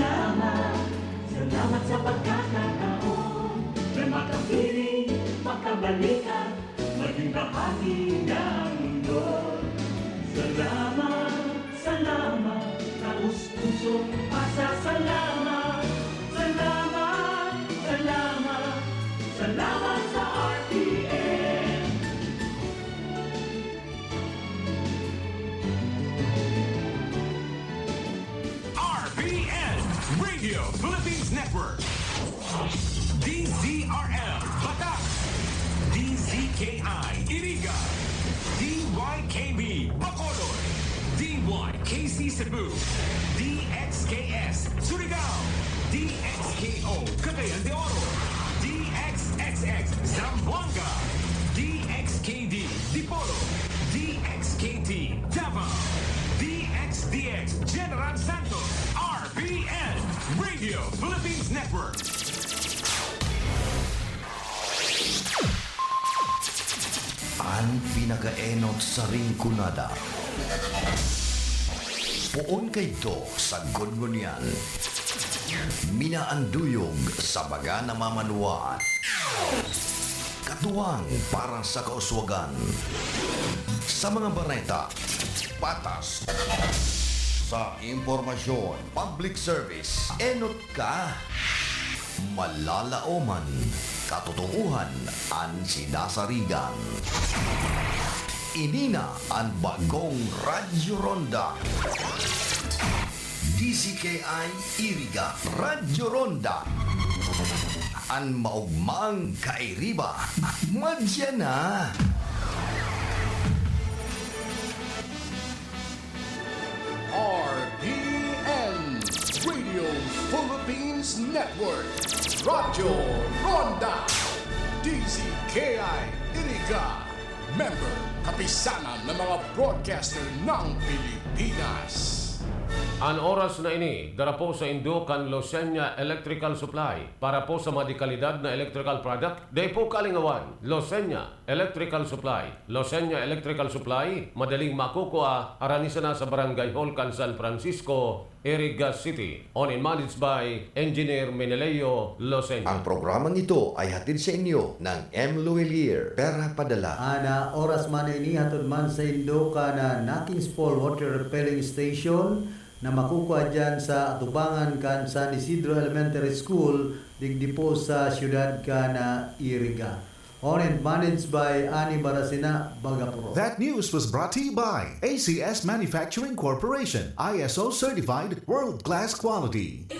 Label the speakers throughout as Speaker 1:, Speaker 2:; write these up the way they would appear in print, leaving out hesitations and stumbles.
Speaker 1: salamat. Salamat sa pagkakataon na makapiling, makabalikan, maging bahagi ng mundo. Salamat, salamat, taus-pusong pasasalamat. Salamat, salamat, salamat sa RTN.
Speaker 2: RPN Radio Philippines Network, DZRL Batak, DZKI Iriga, DYKB Bacolod, DYKC Cebu, DXKS Surigao, DXKO Cagayan de Oro, DXXX Zamboanga, DXKD Dipolo, DXKT Davao, DXDX General Santos, RPN Radio Philippines Network.
Speaker 3: Ang pinakaenot sa ringkunada. Puon kayto sa gungunyan. Minaanduyog sa baga na mamanuaan. Katuwang para sa kauswagan. Sa mga bareta, patas. Sa impormasyon, public service, enot ka. Malalaoman, katotohanan ang sinasarigan. Inina ang bagong Radyo Ronda. DCKI Iriga Radyo Ronda. Ang maugmang kairiba. Madya na.
Speaker 4: RPN Radio Philippines Network, Radyo Ronda, DZKI Iriga, member kapisanan ng mga broadcaster ng Pilipinas.
Speaker 5: Ang oras na ini, darapo sa Indukan Losenya Electrical Supply para po sa madikalidad na electrical product, day po kalingawan, Losenya Electrical Supply. Losenya Electrical Supply, madaling makukuha, aranisa na sa Barangay Holcan, San Francisco, Iriga City. On and managed by Engineer Meneleo Losenya.
Speaker 3: Ang programang ito ay hatid sa inyo ng M. Luelier, Pera Padala.
Speaker 6: Ana oras man ini hatod man sa Induka na Nakins Fall Water Repelling Station na makukuha dyan sa Atubangan kan San Isidro Elementary School digdi po sa siyudad ka na Iriga. Owned and managed by Ani Baracina, Bagapuro.
Speaker 7: That news was brought to you by ACS Manufacturing Corporation, ISO certified world-class quality.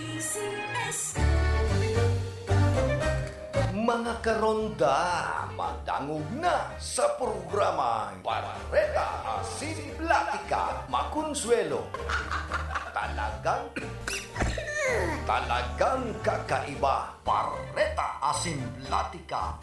Speaker 3: Mga karonda, madangog na sa programa Bareta Asin Platika, Makonsuelo. Talagang kakaiba. Bareta Asin Platika.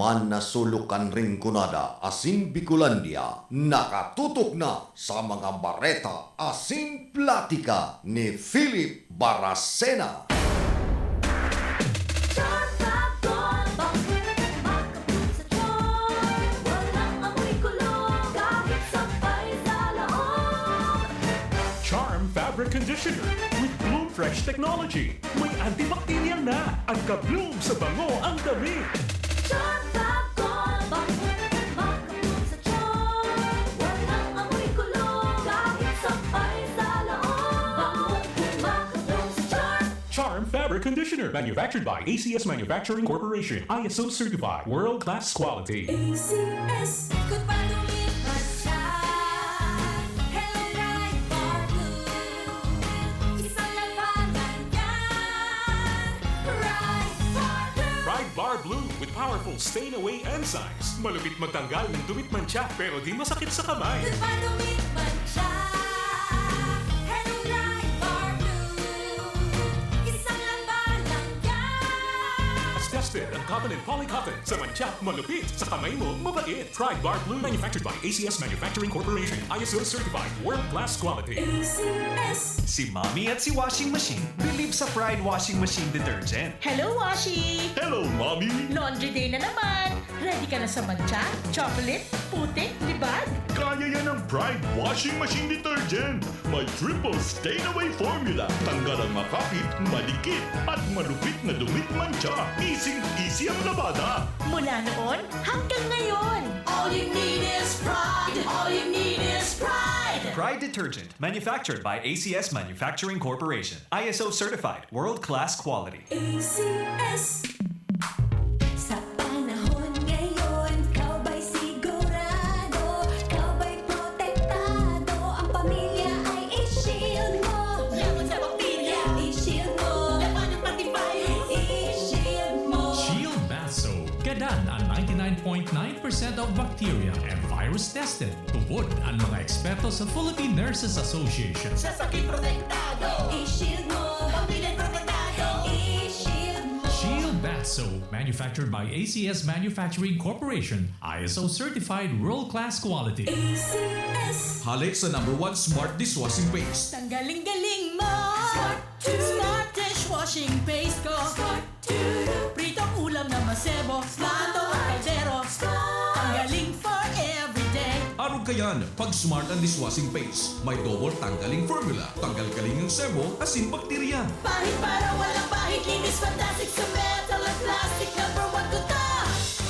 Speaker 3: man nasulukan ring kunada asin Bicolandia, nakatutok na sa mga Bareta Asin Platika ni Phillip Baracina.
Speaker 1: Charm Fabric Conditioner with Bloom Fresh Technology. May antibacterial na at ka-bloom sa bango ang damit. Charm Fabric Conditioner, manufactured by ACS Manufacturing Corporation, ISO certified, world-class quality.
Speaker 8: ACS, good pa lumipat siya. Hello, right bar blue. Isang labanan yan. Right bar blue.
Speaker 1: Pride Bar Blue with powerful stain-away enzymes. Malupit magtanggal ng dumit mancha pero di masakit sa kamay.
Speaker 8: Good pa lumipat siya. Hello, right bar blue. Isang labanan yan.
Speaker 1: As tested ang cotton and polycotton sa mancha, malupit sa kamay mo, mabait. Pride Bar Blue, manufactured by ACS Manufacturing Corporation, ISO certified, world-class quality.
Speaker 8: ACS.
Speaker 9: Si Mommy at si Washing Machine believe sa Pride Washing Machine Detergent.
Speaker 10: Hello, Washi!
Speaker 1: Hello, Mommy!
Speaker 10: Laundry day na naman! Ready ka na sa mancha, chocolate, putik, libag?
Speaker 11: Kaya yan ang Pride Washing Machine Detergent. May triple stain-away formula. Tanggal ang makapit, madikit, at malupit na dumit mancha. Easy ang labada.
Speaker 10: Mula noon hanggang ngayon!
Speaker 8: All you need is pride. All you need is pride.
Speaker 9: Pride Detergent, manufactured by ACS Manufacturing Corporation. ISO certified, world-class quality.
Speaker 8: ACS. Sa panahon ngayon, kau ba'y sigurado? Kau ba'y protektado? Ang pamilya ay i-shield mo. Laban sa bakterya, i-shield mo. Laban ng patibay, i-shield mo.
Speaker 12: Shield Bath Soap. Gadan ang 99.9% of bacteria and virus tested. Tubod ang mga eksperto sa Philippine Nurses Association.
Speaker 8: Sa sakit protektado, i-shield mo. Pamilya protektado, i-shield mo.
Speaker 12: Shield Bath Soap, manufactured by ACS Manufacturing Corporation, ISO certified world-class quality.
Speaker 8: ACS.
Speaker 11: Halit sa #1 Smart Dishwashing Paste.
Speaker 10: Tanggaling-galing mo! Smart dishwashing paste ko! Pritong ulam na masebo, plato at kaldero. Tanggaling for everyday.
Speaker 11: Araw kayan, pag Smart ang Dishwashing Paste, may double tanggaling formula. Tanggal-galing ng sebo, asin bakterya.
Speaker 8: Pahit para walang pahit, linis fantastic sa metal at plastic. #1 ko to.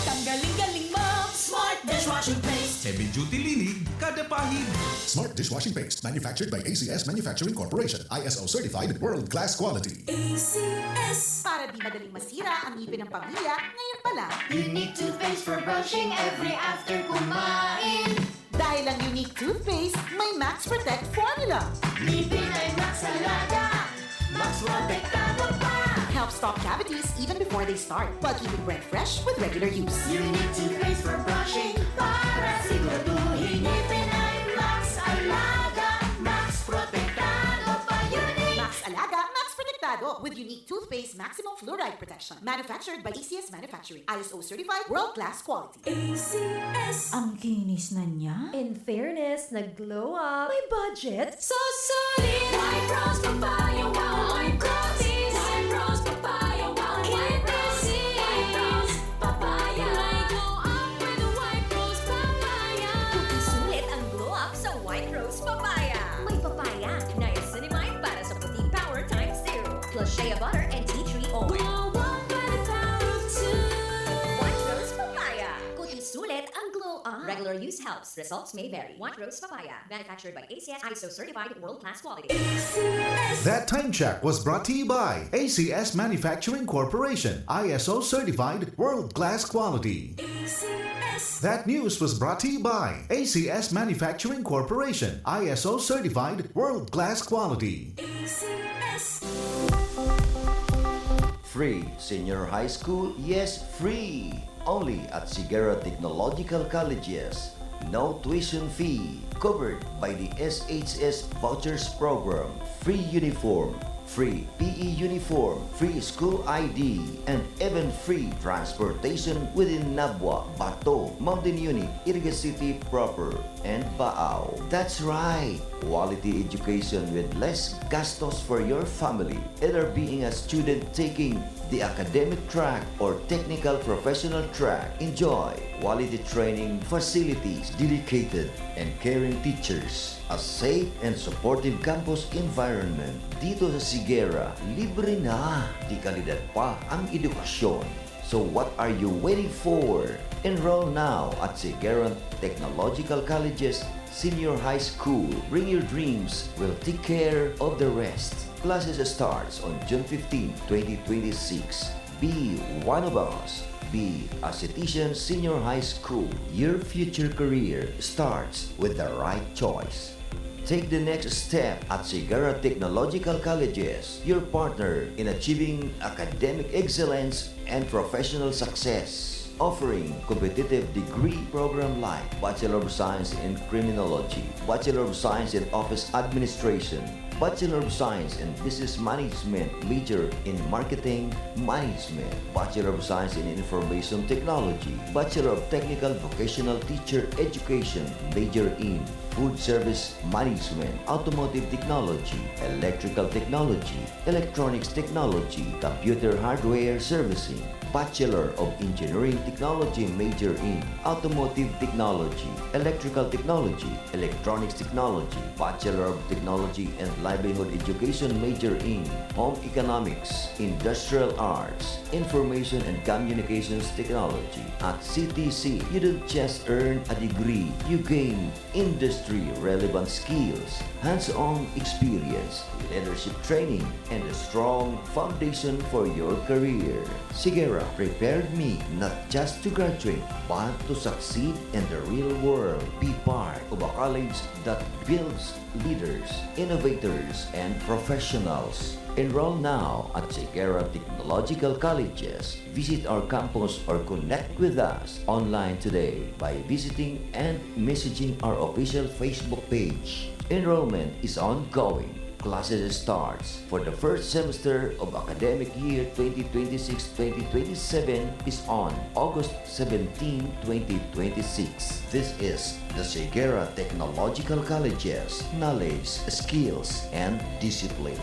Speaker 10: Tanggaling-galing mo!
Speaker 8: Smart dishwashing paste.
Speaker 11: Heavy duty linig, kada pahid.
Speaker 4: Smart Dishwashing Paste, manufactured by ACS Manufacturing Corporation. ISO certified, world-class quality.
Speaker 8: ACS.
Speaker 10: Para di madaling masira ang ngipin ng pamilya, ngayon pa lang.
Speaker 8: Unique toothpaste for brushing every after kumain.
Speaker 10: Dahil ang unique toothpaste, may Max Protect formula.
Speaker 8: Ngipin ay Max Alaga. Max protektado pa.
Speaker 10: Helps stop cavities even before they start, while keeping breath fresh with regular use.
Speaker 8: Unique toothpaste for brushing para siguraduhin ngipin ay Max Alaga. Max protektado pa. Unique.
Speaker 10: Max Alaga, Max Protectado with unique toothpaste maximum fluoride protection. Manufactured by ACS Manufacturing. ISO certified world-class quality.
Speaker 8: ACS.
Speaker 13: Ang kinis na niya. In fairness, nag-glow up. May budget.
Speaker 8: So solid. White Rose Papaya, wow. White Roses. White Rose Papaya, wow. White Roses. White Rose Papaya. I glow up with a White Rose Papaya.
Speaker 13: Sulit ang glow up sa White Rose Papaya. May papaya, niacinamide para sa puting power times 0. Plus shea butter and tea tree oil.
Speaker 8: Glow up by the power of two.
Speaker 13: White Rose Papaya. Kuti sulit ang glow up. Regular use helps. Results may vary. White Rose Papaya. Manufactured by ACS ISO certified world-class quality.
Speaker 8: ACS.
Speaker 7: That time check was brought to you by ACS Manufacturing Corporation, ISO certified, world-class quality.
Speaker 8: ACS.
Speaker 7: That news was brought to you by ACS Manufacturing Corporation, ISO certified, world-class quality.
Speaker 8: ACS.
Speaker 3: Free senior high school? Yes, free! Only at Sigara Technological Colleges. No tuition fee. Covered by the SHS Vouchers Program. Free uniform. free PE uniform, free school ID, and even free transportation within Nabwa, Bato, Mountain Unit, Iriga City proper, and Baao. That's right! Quality education with less gastos for your family, either being a student taking the academic track or technical professional track. Enjoy quality training facilities, dedicated and caring teachers, a safe and supportive campus environment. Dito sa Sigera, libre na, di kalidad pa ang edukasyon. So what are you waiting for? Enroll now at Sigera Technological College's Senior High School. Bring your dreams, we'll take care of the rest. Classes starts on June 15, 2026. Be one of us. Be a Citizen Senior High School. Your future career starts with the right choice. Take the next step at Sigara Technological Colleges, your partner in achieving academic excellence and professional success. Offering competitive degree program like Bachelor of Science in Criminology, Bachelor of Science in Office Administration, Bachelor of Science in Business Management, major in Marketing Management, Bachelor of Science in Information Technology, Bachelor of Technical Vocational Teacher Education, major in Food Service Management, Automotive Technology, Electrical Technology, Electronics Technology, Computer Hardware Servicing, Bachelor of Engineering Technology, major in Automotive Technology, Electrical Technology, Electronics Technology, Bachelor of Technology and Livelihood Education, major in Home Economics, Industrial Arts, Information and Communications Technology. At CTC, you don't just earn a degree, you gain industry-relevant skills, hands-on experience, leadership training, and a strong foundation for your career. Sigera prepared me not just to graduate, but to succeed in the real world. Be part of a college that builds leaders, innovators, and professionals. Enroll now at Sigera Technological Colleges. Visit our campus or connect with us online today by visiting and messaging our official Facebook page. Enrollment is ongoing. Classes starts for the first semester of academic year 2026-2027 is on August 17, 2026. This is the Sigera Technological Colleges, knowledge, skills, and discipline.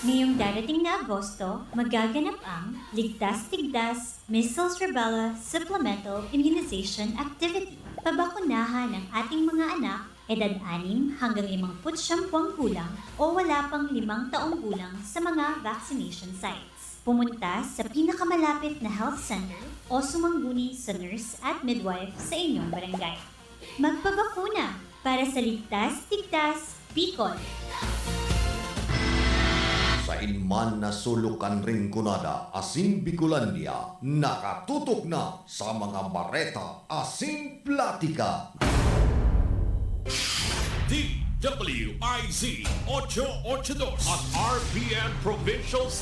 Speaker 14: Ngayong darating na Agosto, magaganap ang Ligtas-Tigdas Measles Rubella Supplemental Immunization Activity. Pabakunahan ng ating mga anak, edad 6 hanggang 59 buwang gulang o wala pang 5 taong gulang sa mga vaccination sites. Pumunta sa pinakamalapit na health center o sumangguni sa nurse at midwife sa inyong barangay. Magpabakuna para sa Ligtas-Tigdas, Bicol.
Speaker 3: Sa inman na sulukan rinconada, Asin Bicolandia, nakatutok na sa mga Bareta Asin Platika.
Speaker 1: DWIZ 882 at RPN Provincial